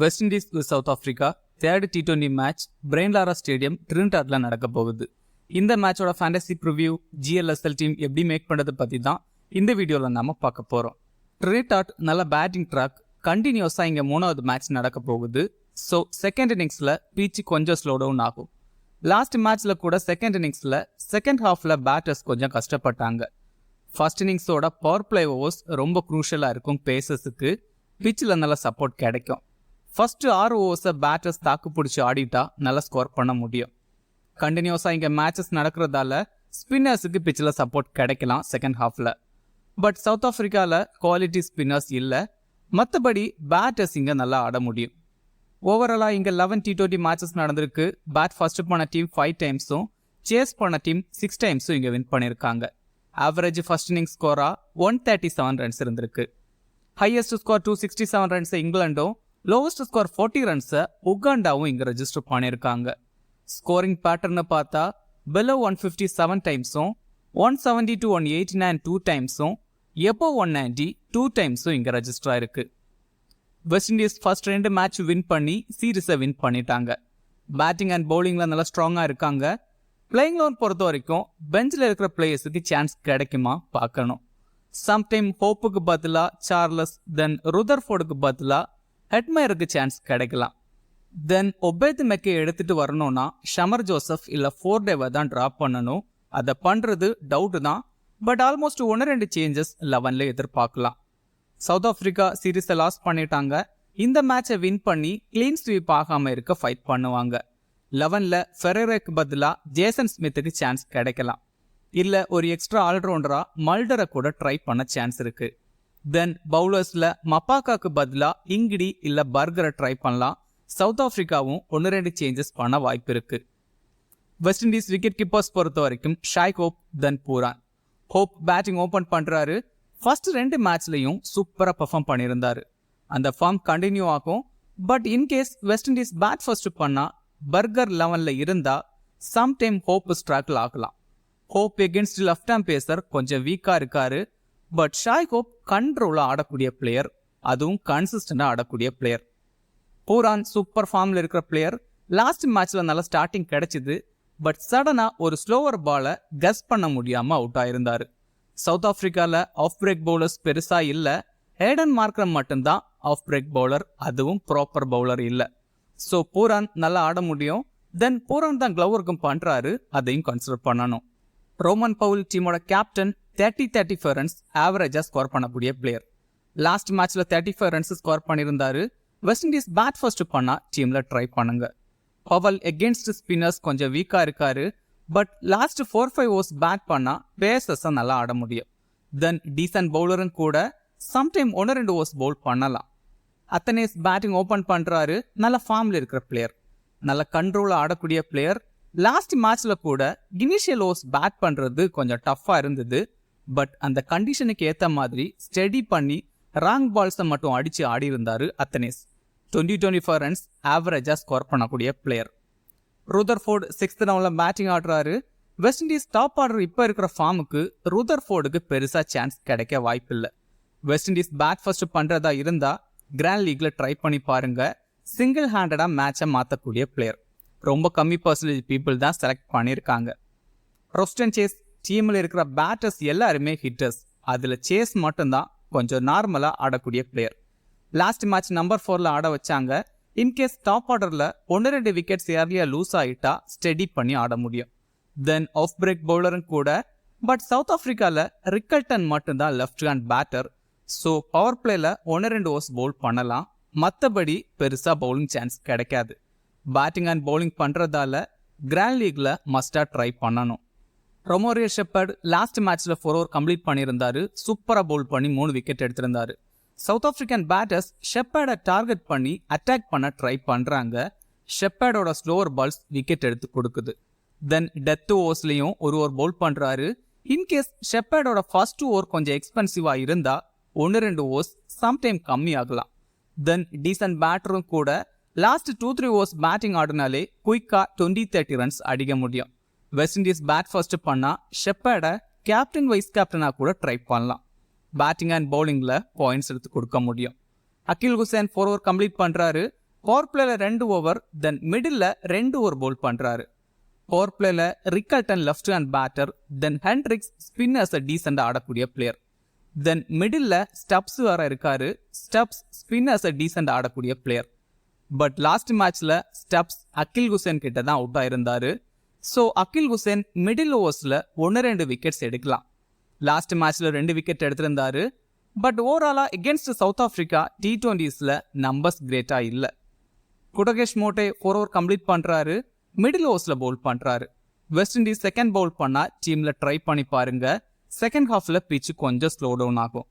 West Indies South Africa third T20 match Brian Lara stadium ட்ரினிடாட்ல நடக்க போகுது. இந்த மேட்சோட ஃபேண்டசி ப்ரிவ்யூ GLSL டீம் எப்படி மேக் பண்ணுறது பற்றி தான் இந்த வீடியோவில் நாம பார்க்க போகிறோம். ட்ரினிடாட் நல்ல பேட்டிங் ட்ராக், கண்டினியூஸாக இங்கே 3வது மேட்ச் நடக்க போகுது. ஸோ செகண்ட் இன்னிங்ஸில் பீச்சு கொஞ்சம் ஸ்லோ டவுன் ஆகும். லாஸ்ட் மேட்ச்சில் கூட செகண்ட் இன்னிங்ஸில் செகண்ட் ஹாஃபில் பேட்டர்ஸ் கொஞ்சம் கஷ்டப்பட்டாங்க. ஃபர்ஸ்ட் இன்னிங்ஸோட பவர் பிளே ஓவர்ஸ் ரொம்ப குரூஷியலாக இருக்கும். பேசஸுக்கு பிச்சில் நல்ல சப்போர்ட் கிடைக்கும். ஃபர்ஸ்ட் 6 ஓவர்ஸை பேட்டர்ஸ் தாக்கு பிடிச்சி ஆடிட்டா நல்லா ஸ்கோர் பண்ண முடியும். கண்டினியூஸாக இங்கே மேட்சஸ் நடக்கிறதால ஸ்பின்னர்ஸுக்கு பிச்சில் சப்போர்ட் கிடைக்கலாம் செகண்ட் ஹாஃபில். பட் சவுத் ஆஃப்ரிக்காவில் குவாலிட்டி ஸ்பின்னர்ஸ் இல்லை. மற்றபடி பேட்டர்ஸ் இங்கே நல்லா ஆட முடியும். ஓவராலாக இங்கே 11 T20 மேட்சஸ் நடந்திருக்கு. பேட் ஃபர்ஸ்ட் பண்ண டீம் 5 டைம்ஸும் சேஸ் பண்ண டீம் 6 டைம்ஸும் இங்கே வின் பண்ணியிருக்காங்க. ஆவரேஜ் ஃபர்ஸ்ட் இன்னிங்ஸ் ஸ்கோராக 137 ரன்ஸ் இருந்திருக்கு. ஹையஸ்ட் ஸ்கோர் 267 ரன்ஸ் இங்கிலாண்டும், லோவஸ்ட் ஸ்கோர் 40 ரன்ஸை உகாண்டாவும் இங்கே ரெஜிஸ்டர் பண்ணியிருக்காங்க. ஸ்கோரிங் பேட்டர்னு பார்த்தா below 157 டைம்ஸும் 170 to 189 2 டைம்ஸும் above 190 2 டைம்ஸும் இங்கே ரெஜிஸ்டர் ஆயிருக்கு. West Indies first 2 match win பண்ணி சீரீஸை வின் பண்ணிட்டாங்க. பேட்டிங் அண்ட் பவுலிங்கில் நல்லா ஸ்ட்ராங்காக இருக்காங்க. பிளேயிங் லோன் பொறுத்த வரைக்கும் பெஞ்சில் இருக்கிற பிளேயர்ஸுக்கு சான்ஸ் கிடைக்குமா பார்க்கணும். சம்டைம் ஹோப்புக்கு பதிலாக சார்லஸ், தென் ருதர்ஃபோர்டுக்கு பதிலாக ஹெட்மயருக்கு சான்ஸ் கிடைக்கலாம். தென் ஒபேத் மெக்கை எடுத்துட்டு வரணும்னா ஷமர் ஜோசப் இல்லை ஃபோர்டேவை தான் ட்ராப் பண்ணணும். அதை பண்ணுறது டவுட்டு தான். பட் ஆல்மோஸ்ட் 1-2 சேஞ்சஸ் 11ல எதிர்பார்க்கலாம். சவுத் ஆஃப்ரிக்கா சீரீஸை லாஸ் பண்ணிட்டாங்க. இந்த மேட்சை வின் பண்ணி கிளீன் ஸ்வீப் ஆகாமல் இருக்க ஃபைட் பண்ணுவாங்க. 11ல ஃபெரேராக்கு பதிலாக ஜேசன் ஸ்மித்துக்கு சான்ஸ் கிடைக்கலாம். இல்லை ஒரு எக்ஸ்ட்ரா ஆல்ரவுண்டரா மல்டரை கூட ட்ரை பண்ண சான்ஸ் இருக்கு. தென் பவுலர்ஸில் மப்பாக்காக்கு பதிலாக இங்கிடி இல்லை பர்கரை ட்ரை பண்ணலாம். சவுத் ஆஃப்ரிக்காவும் 1-2 சேஞ்சஸ் பண்ண வாய்ப்பு இருக்கு. வெஸ்ட் இண்டீஸ் விக்கெட் கீப்பர்ஸ் பொறுத்த வரைக்கும் Shai Hope, then Pooran. Hope batting open பண்ணுறாரு. ஃபர்ஸ்ட் 2 மேட்ச்லையும் சூப்பராக பெர்ஃபார்ம் பண்ணியிருந்தாரு. அந்த ஃபார்ம் கண்டினியூ ஆகும். But in case West Indies bat first பண்ணால் பர்கர் 11ல இருந்தால் சம்டைம் ஹோப் ஸ்ட்ராக்கில் ஆகலாம். Hope against left hand pacer கொஞ்சம் வீக்காக இருக்காரு. பட் ஷாய் ஹோப் கண்ட்ரோலாக ஆடக்கூடிய பிளேயர், அதுவும் கன்சிஸ்டண்டாக ஆடக்கூடிய பிளேயர். பூரான் சூப்பர் ஃபார்மில் இருக்கிற பிளேயர். லாஸ்ட் மேட்ச்சில் நல்ல ஸ்டார்டிங் கிடைச்சிது. பட் சடனாக ஒரு ஸ்லோவர் பாலை கஸ் பண்ண முடியாமல் அவுட் ஆயிருந்தார். சவுத் ஆஃப்ரிக்காவில் ஆஃப் பிரேக் பவுலர்ஸ் பெருசாக இல்லை. ஹேடன் மார்க்ரம் மட்டும்தான் ஆஃப் பிரேக் பவுலர், அதுவும் ப்ராப்பர் பவுலர் இல்லை. ஸோ பூரான் நல்லா ஆட முடியும். தென் பூரான் தான் க்ளவருக்கும் பண்ணுறாரு, அதையும் கன்சிடர் பண்ணணும். ரோமன் பவுல் டீமோட கேப்டன் 35 ரன்ஸ் ஆவரேஜாக ஸ்கோர் பண்ணக்கூடிய பிளேயர். லாஸ்ட் மேட்ச்சில் 35 ரன்ஸ் ஸ்கோர் பண்ணியிருந்தாரு. வெஸ்ட் இண்டீஸ் பேட் ஃபர்ஸ்ட் பண்ணால் டீமில் ட்ரை பண்ணுங்க. பவல் எகென்ஸ்ட் ஸ்பின்னர்ஸ் கொஞ்சம் வீக்காக இருக்காரு. பட் லாஸ்ட் 4-5 ஓவர்ஸ் பேட் பண்ணால் பேசஸை நல்லா ஆட முடியும். தென் டீசன்ட் பவுலரும் கூட சம்டைம் 1-2 ஓவர்ஸ் பவுல் பண்ணலாம். அத்தனேஸ் பேட்டிங் ஓப்பன் பண்ணுறாரு. நல்ல ஃபார்மில் இருக்கிற பிளேயர், நல்ல கண்ட்ரோலாக ஆடக்கூடிய பிளேயர். லாஸ்ட் மேட்ச்சில் கூட இனிஷியல் ஓவர்ஸ் பேட் பண்ணுறது கொஞ்சம் டஃப்பாக இருந்தது. பட் அந்த கண்டிஷனுக்கு ஏற்ற மாதிரி ஸ்டடி பண்ணி ராங் பால்ஸை மட்டும் அடித்து ஆடி இருந்தார் அத்தனேஸ். 20-24 ரன்ஸ் ஆவரேஜாக ஸ்கோர் பண்ணக்கூடிய பிளேயர். ருதர்ஃபோர்டு 6th ரவுண்டில் பேட்டிங் ஆடுறாரு. வெஸ்ட் இண்டீஸ் டாப் ஆர்டர் இப்போ இருக்கிற ஃபார்முக்கு ருதர்ஃபோர்டுக்கு பெருசாக சான்ஸ் கிடைக்க வாய்ப்பில்லை. வெஸ்ட் இண்டீஸ் பேட் ஃபர்ஸ்ட் பண்ணுறதா இருந்தால் கிராண்ட் லீக்ல ட்ரை பண்ணி பாருங்க. சிங்கிள் ஹேண்டடாக மேட்சை மாற்றக்கூடிய பிளேயர். ரொம்ப கம்மி பர்சன்டேஜ் பீப்புள் தான் செலக்ட் பண்ணியிருக்காங்க. ரோஸ்டன் சேஸ் டீமில் இருக்கிற பேட்டர்ஸ் எல்லாருமே ஹிட்டர்ஸ். அதில் சேஸ் மட்டும்தான் கொஞ்சம் நார்மலாக ஆடக்கூடிய பிளேயர். லாஸ்ட் மேட்ச் நம்பர் 4ல் ஆட வச்சாங்க. இன்கேஸ் டாப் ஆர்டரில் 1-2 விக்கெட்ஸ் ஏர்லியாக லூஸ் ஆகிட்டா ஸ்டடி பண்ணி ஆட முடியும். தென் ஆஃப் பிரேக் பவுலரும் கூட. பட் சவுத் ஆஃப்ரிக்காவில் ரிக்கல்டன் மட்டும்தான் left hand batter. So power பிளேல 1-2 ஓவர்ஸ் பவுல் பண்ணலாம். மற்றபடி பெருசாக பவுலிங் சான்ஸ் கிடைக்காது. பேட்டிங் அண்ட் பவுலிங் பண்ணுறதால கிராண்ட் லீக்ல மஸ்டாக ட்ரை பண்ணணும். ரொமோரியோ ஷெப்பர்ட் லாஸ்ட் மேட்ச்ல 4 ஓவர் கம்ப்ளீட் பண்ணியிருந்தாரு. சூப்பராக பவுல் பண்ணி 3 விக்கெட் எடுத்திருந்தாரு. சவுத் ஆஃப்ரிக்கன் பேட்டர்ஸ் ஷெப்பர்டை டார்கெட் பண்ணி அட்டாக் பண்ண ட்ரை பண்ணுறாங்க. ஷெப்பர்டோட ஸ்லோவர் பால்ஸ் விக்கெட் எடுத்து கொடுக்குது. தென் டெத் ஓவர்ஸ்லையும் 1 ஓவர் பவுல் பண்ணுறாரு. இன்கேஸ் ஷெப்பர்டோட ஃபர்ஸ்ட் ஓவர் கொஞ்சம் எக்ஸ்பென்சிவாக இருந்தால் 1-2 ஓவர்ஸ் சம்டைம் கம்மி ஆகலாம். தென் டீசன்ட் பேட்டரும் கூட. லாஸ்ட் 2-3 ஓவர்ஸ் பேட்டிங் ஆடினாலே குயிக்காக 20-30 ரன்ஸ் அடிக்க முடியும். வெஸ்ட் இண்டீஸ் பேட் ஃபர்ஸ்ட் பண்ணால் ஷெப்பர்டை கேப்டன் வைஸ் கேப்டனாக கூட ட்ரை பண்ணலாம். பேட்டிங் அண்ட் பவுலிங்கில் பாயிண்ட்ஸ் எடுத்து கொடுக்க முடியும். அகில் ஹுசேன் 4 ஓவர் கம்ப்ளீட் பண்ணுறாரு. பவர் பிளேல 2 over, then middle 2 over bowl பண்றாரு. பவர் பிளேல Rickelton left hand batter, then Hendricks spinners டீசெண்டா ஆடக்கூடிய பிளேயர். தென் மிடில் ஸ்டப்ஸ் வேற இருக்காரு. ஸ்டப்ஸ் ஸ்பின்னர்ஸ் டீசெண்டா ஆடக்கூடிய பிளேயர். பட் லாஸ்ட் மேட்ச்ல ஸ்டப்ஸ் அகில் ஹுசேன் கிட்ட தான் அவுட் ஆயிருந்தாரு. ஸோ அகில் ஹுசேன் மிடில் ஓவர்ஸ்ல 1-2 விக்கெட்ஸ் எடுக்கலாம். லாஸ்ட் மேட்ச்ல 2 விக்கெட் எடுத்திருந்தாரு. பட் ஓவராலா எகென்ஸ்ட் சவுத் ஆப்பிரிக்கா T20ஸ்ல நம்பர்ஸ் கிரேட்டா இல்ல. குடகேஷ் மோட்டே 4 ஓவர் கம்ப்ளீட் பண்றாரு. மிடில் ஓவர்ஸ்ல பவுல் பண்றாரு. வெஸ்ட் இண்டீஸ் செகண்ட் பவுல் பண்ணா டீம்ல ட்ரை பண்ணி பாருங்க. செகண்ட் ஹாஃப்ல பிச்சு கொஞ்சம் ஸ்லோ டவுன் ஆகும்.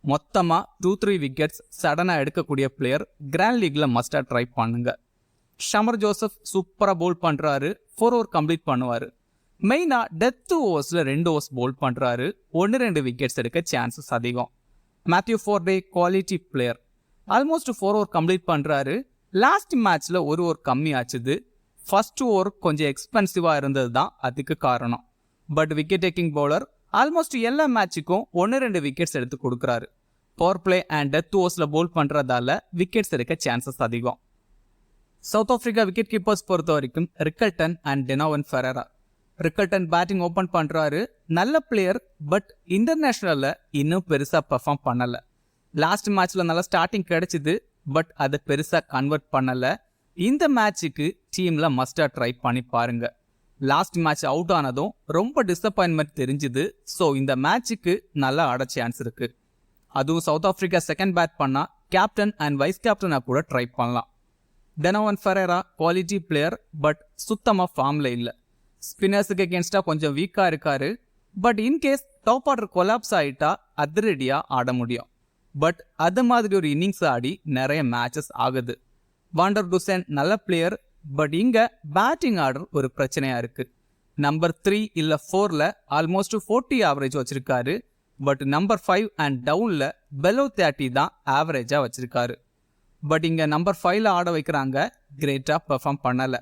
மொத்தமா 2-3 விக்கெட்ஸ் சடனா எடுக்கக்கூடிய பிளேயர் கிராண்ட் லீக்ல மஸ்டா ட்ரை பண்ணுங்க. ஷமர் ஜோசப் சூப்பரா பவுல் பண்றாரு. 4 ஓவர் கம்ப்ளீட் பண்ணுவாரு. மெயினா டெத் ஓவர்ஸ்ல 2 ஓவர்ஸ் பவுல் பண்றாரு. 1-2 விக்கெட்ஸ் எடுக்க சான்சஸ் அதிகம். Matthew Forde quality player. Almost 4 over complete பண்றாரு. லாஸ்ட் மேட்ச்ல 1 ஓவர் கம்மி ஆச்சுது. ஃபர்ஸ்ட் ஓவர் கொஞ்சம் எக்ஸ்பென்சிவா இருந்தது தான் அதுக்கு காரணம். But wicket taking bowler almost எல்லா மேட்சுக்கும் 1-2 விக்கெட்ஸ் எடுத்து கொடுக்குறாரு. பவர் பிளே அண்ட் டெத் ஓவர்ஸ்ல பவுல் பண்றதால விக்கெட்ஸ் எடுக்க சான்சஸ் அதிகம். சவுத் ஆப்பிரிக்கா விக்கெட் கீப்பர்ஸ் பொறுத்த வரைக்கும் Rickelton and Donovan Ferreira. Rickelton batting open பண்றாரு. நல்ல பிளேயர், பட் இன்டர்நேஷனல்ல இன்னும் பெருசா பெர்ஃபார்ம் பண்ணல. லாஸ்ட் மேட்ச்ல நல்ல ஸ்டார்டிங் கிடைச்சது, பட் அதை பெருசா கன்வெர்ட் பண்ணல. இந்த மேட்சுக்கு டீம்ல மஸ்டா ட்ரை பண்ணி பாருங்க. லாஸ்ட் மேட்ச் அவுட் ஆனதும் ரொம்ப டிசப்பாயின்மெண்ட் தெரிஞ்சுது. ஸோ இந்த மேட்சுக்கு நல்லா ஆட சான்ஸ் இருக்கு. அதுவும் சவுத் ஆப்பிரிக்கா செகண்ட் பேட் பண்ணா கேப்டன் அண்ட் வைஸ் கேப்டனா கூட ட்ரை பண்ணலாம். டெனோவன் ஃபெரேரா குவாலிட்டி பிளேயர், பட் சுத்தமா ஃபார்ம்ல இல்ல. ஸ்பின்னர்ஸுக்கு அகேன்ஸ்டா கொஞ்சம் வீக்கா இருக்காரு. But in case top order collapse ஆயிட்டா அதிரடியா ஆட முடியும். பட் அது மாதிரி ஒரு இன்னிங்ஸ் ஆடி நிறைய மேட்சஸ் ஆகுது. வாண்டர் டுசென் நல்ல பிளேயர், பட் இங்க பேட்டிங் ஆர்டர் ஒரு பிரச்சனையா இருக்கு. நம்பர் 3 இல்ல 4ல ஆல்மோஸ்ட் 40 ஆவரேஜ் வச்சிருக்காரு. பட் நம்பர் 5 அண்ட் டவுன்ல below 30 தான் ஆவரேஜா வச்சிருக்காரு. பட் இங்க நம்பர் 5ல ஆட வைக்கிறாங்க, கிரேட்டா பெர்ஃபார்ம் பண்ணல.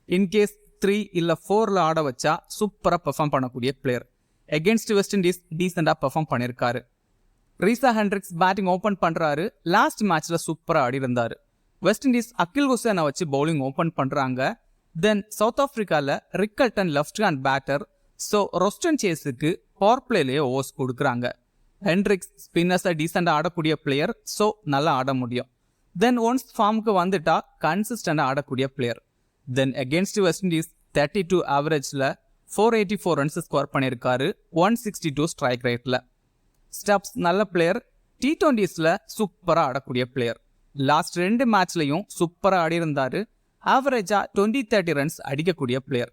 இன்கேஸ் 3 இல்ல 4ல ஆட வச்சா சூப்பரா பெர்ஃபார்ம் பண்ணக்கூடிய பிளேயர். எகென்ஸ்ட் வெஸ்ட் இண்டீஸ் டீசெண்டா பெர்ஃபார்ம் பண்ணிருக்காரு. ரீசா ஹென்ட்ரிக்ஸ் பேட்டிங் ஓபன் பண்றாரு. லாஸ்ட் மேட்ச்ல சூப்பரா ஆடி இருந்தாரு. வெஸ்ட் இண்டீஸ் அகில் ஹுசேனை வச்சு பவுலிங் ஓபன் பண்றாங்க. தென் சவுத் ஆப்பிரிக்கால Rickelton left hand batter. So Roston சேஸுக்கு பவர் பிளேலேயே ஓவர்ஸ் கொடுக்குறாங்க. ஹென்ட்ரிக்ஸ் ஸ்பின்னர்ஸை டீசெண்டா ஆடக்கூடிய பிளேயர், ஸோ நல்லா ஆட முடியும். தென் ஒன்ஸ் ஃபார்முக்கு வந்துட்டா கன்சிஸ்டண்டா ஆடக்கூடிய player. Then against West Indies 32 ஆவரேஜ்ல 484 ரன்ஸ் ஸ்கோர் பண்ணியிருக்காரு. 162 ஸ்ட்ரைக் ரேட்ல. ஸ்டப்ஸ் நல்ல பிளேயர், T20ஸ்ல சூப்பரா ஆடக்கூடிய பிளேயர். லாஸ்ட் 2 மேட்ச்லயும் சூப்பரா ஆடி இருந்தாரு. ஆவரேஜா 20-30 ரன்ஸ் அடிக்கக்கூடிய பிளேயர்.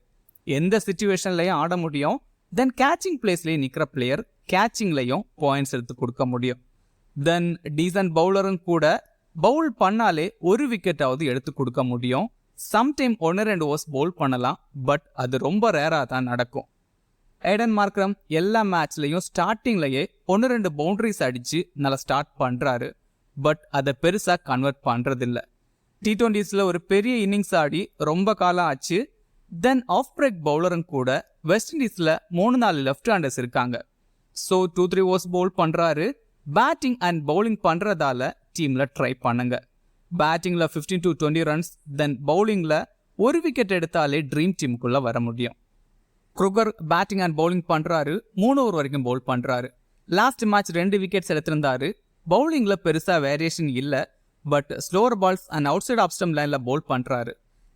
எந்த சிச்சுவேஷன்லயும் ஆட முடியும். தென் கேச்சிங் பிளேஸ்லயும் நிக்கிற பிளேயர், கேச்சிங்லயும் பாயிண்ட்ஸ் எடுத்து கொடுக்க முடியும். தென் டீசன்ட் பவுலரும் கூட, பவுல் பண்ணாலே ஒரு விக்கெட்டாவது எடுத்து கொடுக்க முடியும். சம்டைம் 1-2 ஓவர்ஸ் பவுல் பண்ணலாம், பட் அது ரொம்ப ரேரா தான் நடக்கும். ஏடன் மார்க்ரம் எல்லா மேட்ச்லயும் ஸ்டார்டிங்லயே 1-2 பவுண்டரிஸ் அடிச்சு நல்லா ஸ்டார்ட் பண்றாரு. பட் அதை பெருசா கன்வெர்ட் பண்றதில்ல. T20ஸ்ல ஒரு பெரிய இன்னிங்ஸ் ஆடி ரொம்ப காலம் ஆச்சு. தென் ஆஃப் பிரேக் பவுலரும் கூட வெஸ்ட் இண்டீஸ்ல 3-4 லெஃப்ட் ஹேண்டர்ஸ் இருக்காங்க. ஸோ 2-3 ஓவர்ஸ் பவுல் பண்றாரு. பேட்டிங் அண்ட் பவுலிங் பண்றதால டீம்ல ட்ரை பண்ணுங்க. பேட்டிங்ல 15-20 ரன்ஸ், தென் பவுலிங்ல ஒரு விக்கெட் எடுத்தாலே ட்ரீம் டீமுக்குள்ள வர முடியும். குருகர் பேட்டிங் அண்ட் பவுலிங் பண்றாரு. 3 ஓவர் வரைக்கும் பவுல் பண்றாரு. லாஸ்ட் மேட்ச் 2 விக்கெட்ஸ் எடுத்திருந்தாரு. பவுலிங்ல பெருசா வேரியேஷன் இல்ல, but slower balls and outside off stump லைன்ல பவுல் பண்றாரு.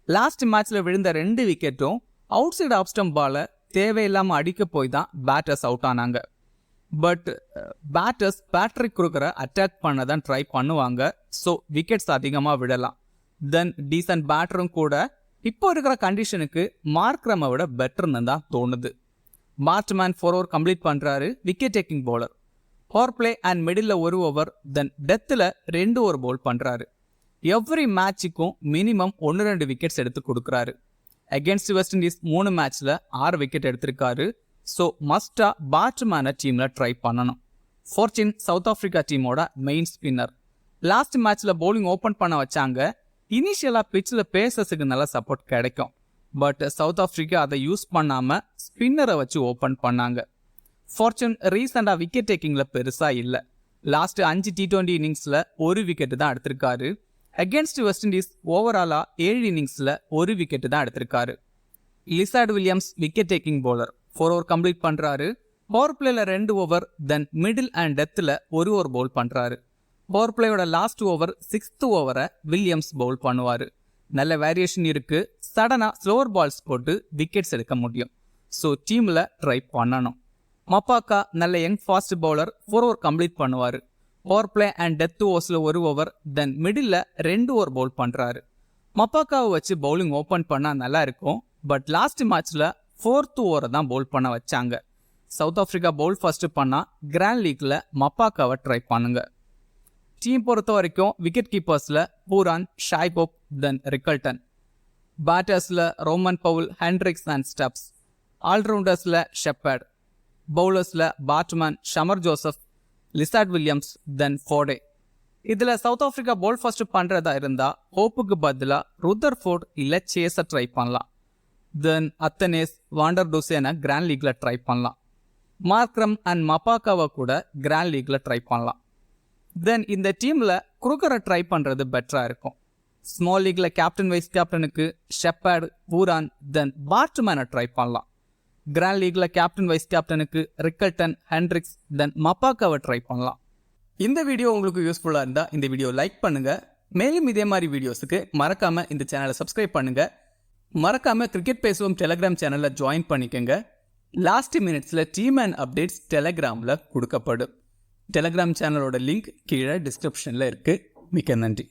லாஸ்ட் மேட்ச்ல விழுந்த 2 விக்கெட்டும் அவுட் சைட் ஆஃப் ஸ்டம்ப் பால தேவையில்லாம அடிக்க போய் தான் பேட்டர்ஸ் அவுட் ஆனாங்க. பட் பேட்டர்ஸ் பேட்ரிக் குருகரை அட்டாக் பண்ண தான் ட்ரை பண்ணுவாங்க. ஸோ விக்கெட்ஸ் அதிகமா விடலாம். தென் டீசன்ட் பேட்டரும் கூட இப்போ இருக்கிற கண்டிஷனுக்கு மார்க்ரமை விட பெட்டர்னு தான் தோணுது. மார்ட்மேன் 4 ஓவர் கம்ப்ளீட் பண்றாரு. Wicket taking bowler. Power play and middle 1 over, then டெத்தில் 2 ஓவர் பவுல் பண்றாரு. எவ்ரி மேட்சுக்கும் மினிமம் 1-2 விக்கெட்ஸ் எடுத்து கொடுக்குறாரு. அகேன்ஸ்ட் வெஸ்ட் இண்டீஸ் 3 மேட்ச்ல 6 விக்கெட் எடுத்திருக்காரு. ஸோ மஸ்டா பாட்மேனை டீம்ல ட்ரை பண்ணணும். ஃபோர்ச்சின் சவுத் ஆப்பிரிக்கா டீமோட மெயின் ஸ்பின்னர். லாஸ்ட் மேட்ச்ல பவுலிங் ஓபன் பண்ண வச்சாங்க. இனிஷியலா பிச்சில் பேசர்ஸுக்கு நல்ல சப்போர்ட் கிடைக்கும். பட் சவுத் ஆப்பிரிக்கா அதை யூஸ் பண்ணாம ஸ்பின்னரை வச்சு ஓபன் பண்ணாங்க. ஃபார்ச்சூன் ரீசெண்டா விக்கெட் டேக்கிங்ல பெருசா இல்ல. லாஸ்ட் 5 T20 இன்னிங்ஸ்ல 1 விக்கெட் தான் எடுத்திருக்காரு. அகேன்ஸ்ட் வெஸ்ட் இண்டீஸ் ஓவராலா 7 இன்னிங்ஸ்ல ஒரு விக்கெட் தான் எடுத்திருக்காரு. Lizaad Williams wicket taking bowler 4 over complete பண்றாரு. பவர் பிளேல 2 ஓவர், தென் மிடில் அண்ட் டெத்தில் 1 ஓவர் பவுல் பண்றாரு. பவர் பிளேயோட லாஸ்ட் ஓவர் 6th ஓவரை வில்லியம்ஸ் பவுல் பண்ணுவாரு. நல்ல வேரியேஷன் இருக்கு. சடனா ஸ்லோவர் பால்ஸ் போட்டு விக்கெட்ஸ் எடுக்க முடியும். ஸோ டீம்ல ட்ரை பண்ணணும். மப்பாக்கா நல்ல young fast bowler 4 over complete பண்ணுவாரு. பவர் பிளே அண்ட் டெத் ஓவர்ஸ்ல 1 over, then middle 2 over bowl பண்றாரு. மப்பாக்காவை வச்சு பவுலிங் ஓபன் பண்ணா நல்லா இருக்கும். பட் லாஸ்ட் மேட்ச்ல 4th ஓவரை தான் பவுல் பண்ண வச்சாங்க. சவுத் ஆப்பிரிக்கா பவுல் ஃபர்ஸ்ட் பண்ணா கிராண்ட் லீக்ல மப்பாக்காவை ட்ரை பண்ணுங்க. டீம் பொறுத்த வரைக்கும் விக்கெட் கீப்பர்ஸ்ல பூரான், ஷாய்போப், தென் ரிக்கல்டன். பேட்டர்ஸ்ல Rovman Powell, Hendricks and Stubbs. ஆல்ரவுண்டர்ஸ்ல ஷெப்பர்ட். பவுலர்ஸ்ல Baartman, Shamar Joseph, Lizaad Williams, then Forde. இதுல சவுத் ஆப்பிரிக்கா பவுல் ஃபர்ஸ்ட் பண்றதா இருந்தா ஹோப்புக்கு பதிலா ருதர்ஃபோர்ட் இல்ல சேஸ ட்ரை பண்ணலாம். தென் அத்தனேஸ், வாண்டர் டூசேன கிராண்ட் லீக்ல ட்ரை பண்ணலாம். மார்க்ரம் அண்ட் மப்பாக்காவை கூட கிராண்ட் லீக்ல ட்ரை பண்ணலாம். தென் இந்த டீம்ல குருக்கரை ட்ரை பண்றது பெட்டரா இருக்கும். ஸ்மால் லீக்ல கேப்டன் வைஸ் கேப்டனுக்கு ஷெப்பர்ட், பூரான், தென் பார்ட்மேனை ட்ரை பண்ணலாம். கிராண்ட் லீக்ல கேப்டன் வைஸ் கேப்டனுக்கு ரிக்கல்டன், ஹென்ட்ரிக்ஸ், தென் மப்பாக்காவை ட்ரை பண்ணலாம். இந்த வீடியோ உங்களுக்கு யூஸ்ஃபுல்லா இருந்தா இந்த வீடியோ லைக் பண்ணுங்க. மேலும் இதே மாதிரி வீடியோஸுக்கு மறக்காம இந்த சேனலை சப்ஸ்கிரைப் பண்ணுங்க. மறக்காம கிரிக்கெட் பேசுவோம் டெலிகிராம் சேனல்ல ஜாயின் பண்ணிக்கங்க. லாஸ்ட் மினிட்ஸ்ல டீம் அண்ட் அப்டேட்ஸ் டெலிகிராம்ல கொடுக்கப்படும். டெலிகிராம் சேனலோட லிங்க் கீழே டிஸ்கிரிப்ஷன்ல இருக்கு. மிக்க நன்றி.